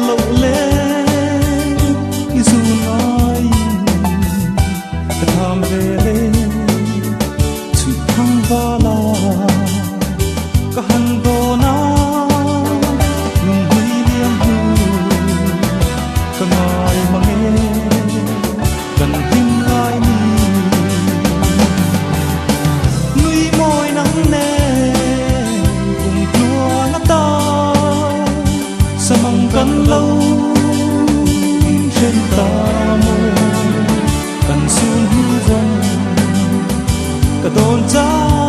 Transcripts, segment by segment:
lâu lên dù nói ta tham về lên sự thăng va la cả hằn vô na nung huy liêm hu cả ngài mà nghe gần tim lại người môi nắng nè cùng chua ngắt ta sa mong cần lâu trên ta môi cần xuân hư vong cả đồn giang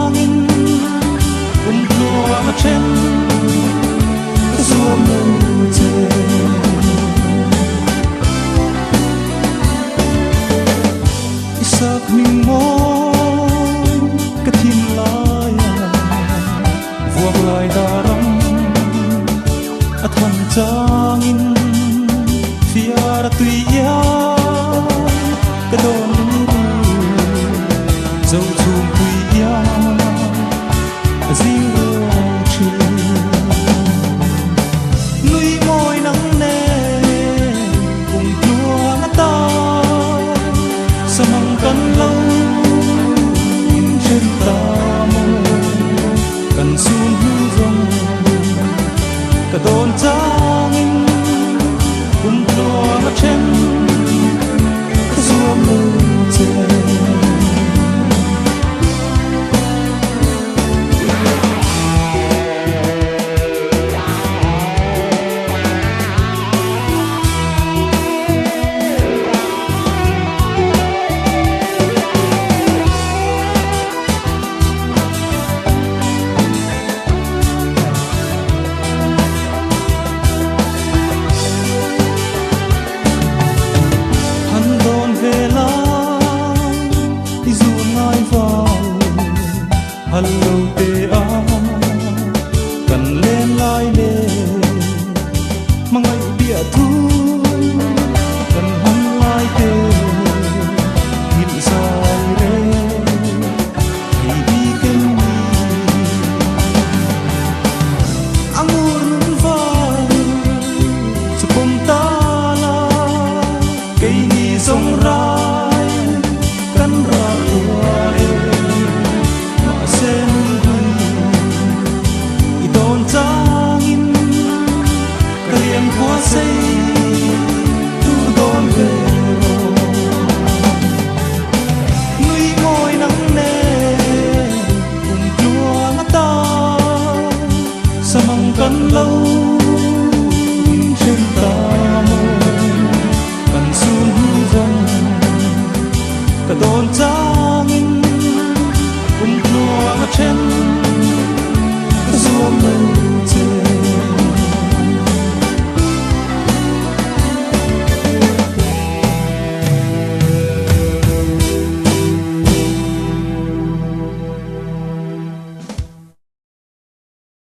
chua ngắt trên xua mưa trời isak mình môi cái tim lại vuông lại đà rắm thân trangin fiara tuya cái đồn dâu chùm tuya riêng trời nuôi môi nắng nè cùng chua ngắt ta sa mong cần lâu trên ta môi cần xuân hư vong cả đồn giang cùng đua ngắt trên gió mưa trời hello te a cần lên lại lên mang ngày bịa thu cần hăng lại te nhìn dài re thì đi kinh amor vai spontaneous cây ni sông rai cần ra say tu đón về người môi nắng nè cùng chua ngắt ta sa mong cần lâu trên ta môi cần xuân hư vong cả đồn giang cùng chua ngắt trên gió mây